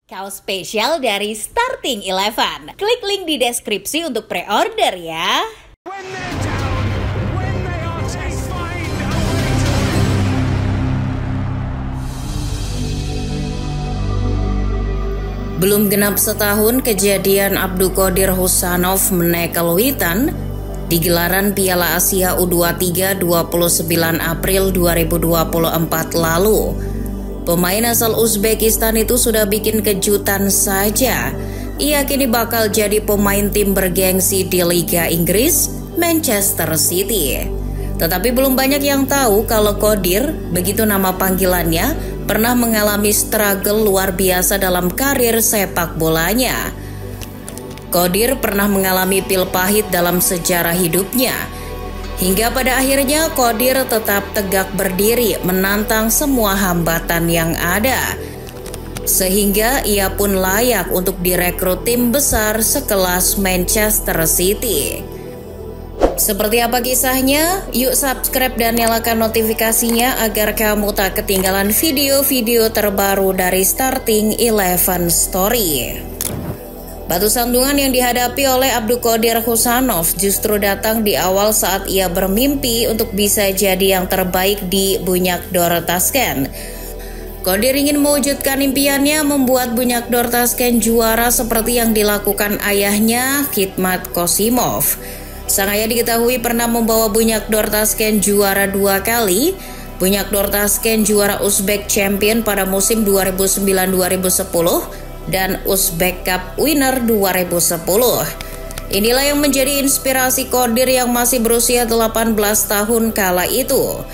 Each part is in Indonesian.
Kaos spesial dari Starting Eleven. Klik link di deskripsi untuk pre-order ya. Belum genap setahun kejadian Abdul Qodir Husanov menekel witan di gelaran Piala Asia U23 29 April 2024 lalu. Pemain asal Uzbekistan itu sudah bikin kejutan saja. Ia kini bakal jadi pemain tim bergengsi di Liga Inggris, Manchester City. Tetapi belum banyak yang tahu kalau Qodir, begitu nama panggilannya, pernah mengalami struggle luar biasa dalam karir sepak bolanya. Qodir pernah mengalami pil pahit dalam sejarah hidupnya. Hingga pada akhirnya Qodir tetap tegak berdiri menantang semua hambatan yang ada. Sehingga ia pun layak untuk direkrut tim besar sekelas Manchester City. Seperti apa kisahnya? Yuk subscribe dan nyalakan notifikasinya agar kamu tak ketinggalan video-video terbaru dari Starting Eleven Story. Batu sandungan yang dihadapi oleh Abdul Qodir Husanov justru datang di awal saat ia bermimpi untuk bisa jadi yang terbaik di Bunyakdor Tashkent. Qodir ingin mewujudkan impiannya membuat Bunyakdor Tashkent juara seperti yang dilakukan ayahnya, Khidmat Qosimov. Sang ayah diketahui pernah membawa Bunyakdor Tashkent juara 2 kali. Bunyakdor Tashkent juara Uzbek Champion pada musim 2009-2010 dan Uzbek Cup Winner 2010. Inilah yang menjadi inspirasi Qodir yang masih berusia 18 tahun kala itu.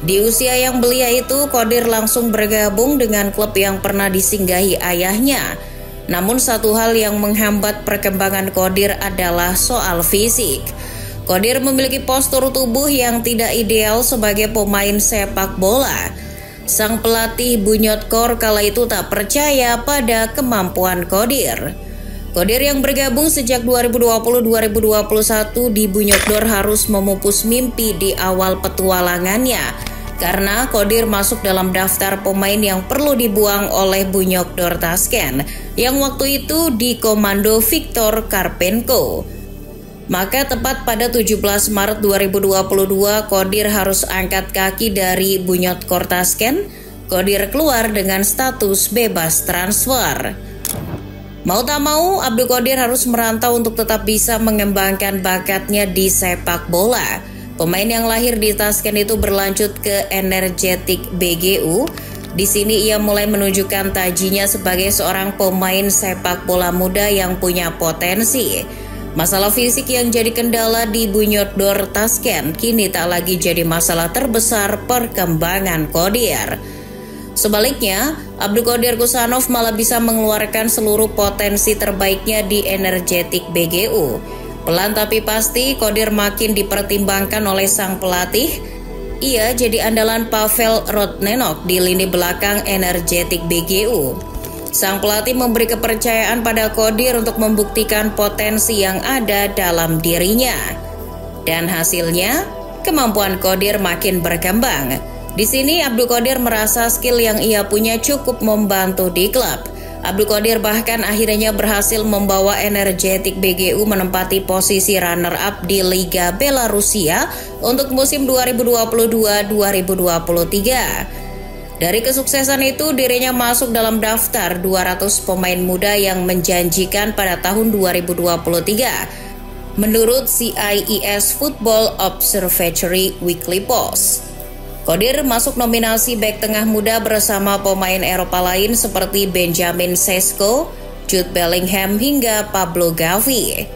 Di usia yang belia itu, Qodir langsung bergabung dengan klub yang pernah disinggahi ayahnya. Namun satu hal yang menghambat perkembangan Qodir adalah soal fisik. Qodir memiliki postur tubuh yang tidak ideal sebagai pemain sepak bola. Sang pelatih Bunyodkor kala itu tak percaya pada kemampuan Qodir. Qodir yang bergabung sejak 2020-2021 di Bunyodkor harus memupus mimpi di awal petualangannya karena Qodir masuk dalam daftar pemain yang perlu dibuang oleh Bunyodkor Tashkent yang waktu itu dikomando Viktor Karpenko. Maka tepat pada 17 Maret 2022, Qodir harus angkat kaki dari Bunyodkor Tashkent. Qodir keluar dengan status bebas transfer. Mau tak mau, Abdul Qodir harus merantau untuk tetap bisa mengembangkan bakatnya di sepak bola. Pemain yang lahir di Tashkent itu berlanjut ke Energetik BGU. Di sini ia mulai menunjukkan tajinya sebagai seorang pemain sepak bola muda yang punya potensi. Masalah fisik yang jadi kendala di Bunyodkor Tashkent kini tak lagi jadi masalah terbesar perkembangan Qodir. Sebaliknya, Abdul Qodir Husanov malah bisa mengeluarkan seluruh potensi terbaiknya di Energetik BGU. Pelan tapi pasti, Qodir makin dipertimbangkan oleh sang pelatih. Ia jadi andalan Pavel Rodnenok di lini belakang Energetik BGU. Sang pelatih memberi kepercayaan pada Qodir untuk membuktikan potensi yang ada dalam dirinya. Dan hasilnya, kemampuan Qodir makin berkembang. Di sini Abdul Qodir merasa skill yang ia punya cukup membantu di klub. Abdul Qodir bahkan akhirnya berhasil membawa Energetik BGU menempati posisi runner-up di Liga Belarusia untuk musim 2022-2023. Dari kesuksesan itu, dirinya masuk dalam daftar 200 pemain muda yang menjanjikan pada tahun 2023 menurut CIES Football Observatory Weekly Post. Qodir masuk nominasi bek tengah muda bersama pemain Eropa lain seperti Benjamin Sesko, Jude Bellingham hingga Pablo Gavi.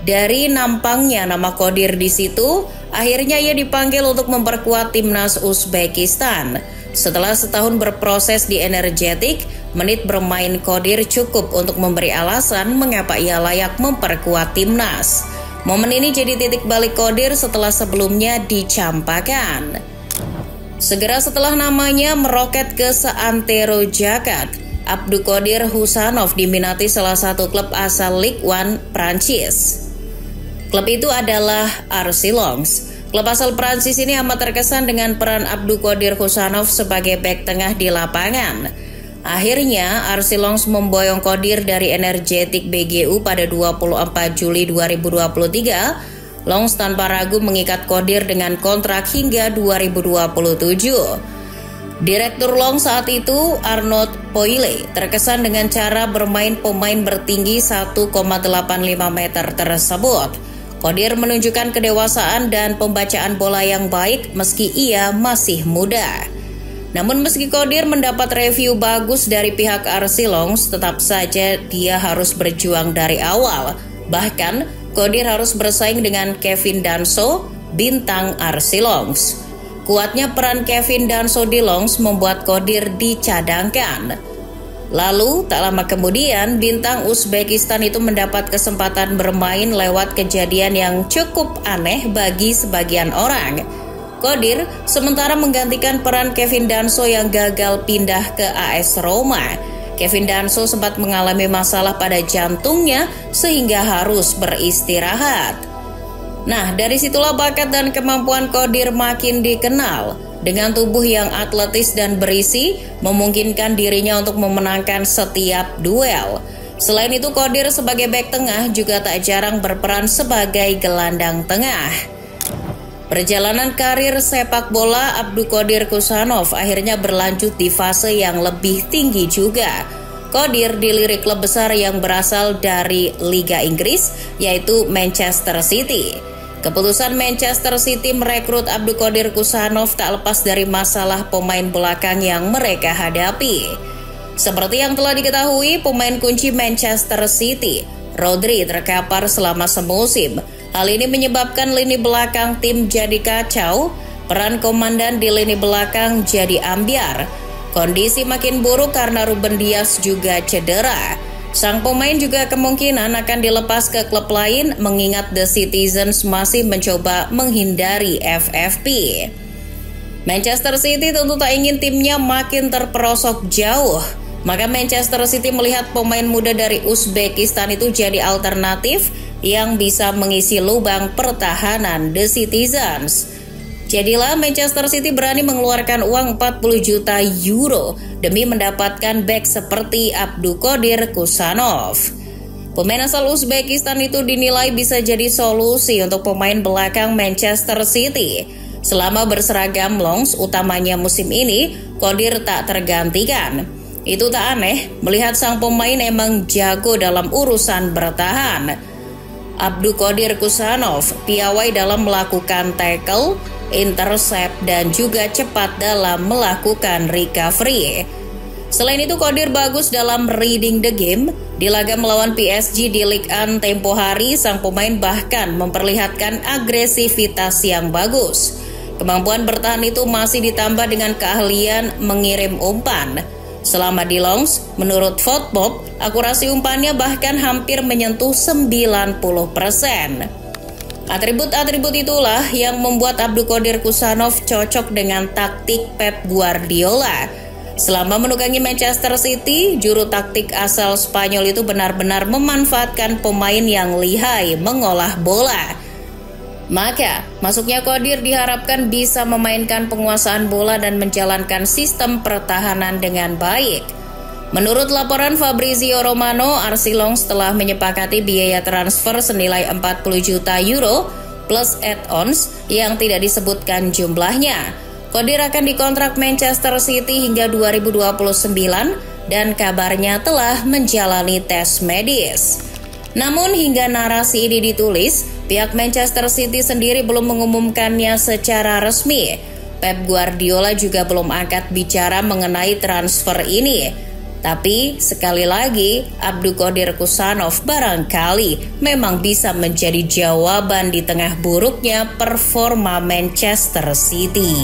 Dari nampangnya nama Qodir di situ, akhirnya ia dipanggil untuk memperkuat timnas Uzbekistan. Setelah setahun berproses di Energetik, menit bermain Qodir cukup untuk memberi alasan mengapa ia layak memperkuat timnas. Momen ini jadi titik balik Qodir setelah sebelumnya dicampakan. Segera setelah namanya meroket ke seantero jagat, Abdul Qodir Husanov diminati salah satu klub asal Ligue 1 Prancis. Klub itu adalah RC Lens. Klub asal Prancis ini amat terkesan dengan peran Abdul Qodir Husanov sebagai bek tengah di lapangan. Akhirnya, Arsilongsp memboyong Qodir dari Energetik BGU pada 24 Juli 2023. Longs tanpa ragu mengikat Qodir dengan kontrak hingga 2027. Direktur Longs saat itu, Arnold Poile, terkesan dengan cara bermain pemain bertinggi 1,85 meter tersebut. Qodir menunjukkan kedewasaan dan pembacaan bola yang baik meski ia masih muda. Namun meski Qodir mendapat review bagus dari pihak Arsilongsp, tetap saja dia harus berjuang dari awal. Bahkan, Qodir harus bersaing dengan Kevin Danso, bintang Arsilongsp. Kuatnya peran Kevin Danso di Longs membuat Qodir dicadangkan. Lalu, tak lama kemudian, bintang Uzbekistan itu mendapat kesempatan bermain lewat kejadian yang cukup aneh bagi sebagian orang. Qodir sementara menggantikan peran Kevin Danso yang gagal pindah ke AS Roma. Kevin Danso sempat mengalami masalah pada jantungnya sehingga harus beristirahat. Nah, dari situlah bakat dan kemampuan Qodir makin dikenal. Dengan tubuh yang atletis dan berisi, memungkinkan dirinya untuk memenangkan setiap duel. Selain itu, Qodir sebagai bek tengah juga tak jarang berperan sebagai gelandang tengah. Perjalanan karir sepak bola Abduqodir Kusanov akhirnya berlanjut di fase yang lebih tinggi juga. Qodir dilirik klub besar yang berasal dari Liga Inggris, yaitu Manchester City. Keputusan Manchester City merekrut Abduqodir Kusanov tak lepas dari masalah pemain belakang yang mereka hadapi. Seperti yang telah diketahui, pemain kunci Manchester City, Rodri, terkapar selama semusim. Hal ini menyebabkan lini belakang tim jadi kacau, peran komandan di lini belakang jadi ambyar. Kondisi makin buruk karena Ruben Dias juga cedera. Sang pemain juga kemungkinan akan dilepas ke klub lain mengingat The Citizens masih mencoba menghindari FFP. Manchester City tentu tak ingin timnya makin terperosok jauh. Maka Manchester City melihat pemain muda dari Uzbekistan itu jadi alternatif yang bisa mengisi lubang pertahanan The Citizens. Jadilah Manchester City berani mengeluarkan uang 40 juta euro demi mendapatkan bek seperti Abduqodir Kusanov. Pemain asal Uzbekistan itu dinilai bisa jadi solusi untuk pemain belakang Manchester City. Selama berseragam Longs utamanya musim ini, Qodir tak tergantikan. Itu tak aneh melihat sang pemain emang jago dalam urusan bertahan. Abduqodir Kusanov piawai dalam melakukan tackle, intercept, dan juga cepat dalam melakukan recovery. Selain itu, Qodir bagus dalam reading the game. Di laga melawan PSG di Ligue 1 tempo hari, sang pemain bahkan memperlihatkan agresivitas yang bagus. Kemampuan bertahan itu masih ditambah dengan keahlian mengirim umpan. Selama di Longs, menurut Fotmob, akurasi umpannya bahkan hampir menyentuh 90%. Atribut-atribut itulah yang membuat Abduqodir Kusanov cocok dengan taktik Pep Guardiola. Selama menukangi Manchester City, juru taktik asal Spanyol itu benar-benar memanfaatkan pemain yang lihai mengolah bola. Maka, masuknya Qodir diharapkan bisa memainkan penguasaan bola dan menjalankan sistem pertahanan dengan baik. Menurut laporan Fabrizio Romano, Arsilongsp telah menyepakati biaya transfer senilai 40 juta euro plus add-ons yang tidak disebutkan jumlahnya. Qodir akan dikontrak Manchester City hingga 2029 dan kabarnya telah menjalani tes medis. Namun hingga narasi ini ditulis, pihak Manchester City sendiri belum mengumumkannya secara resmi. Pep Guardiola juga belum angkat bicara mengenai transfer ini. Tapi sekali lagi, Abduqodir Kusanov barangkali memang bisa menjadi jawaban di tengah buruknya performa Manchester City.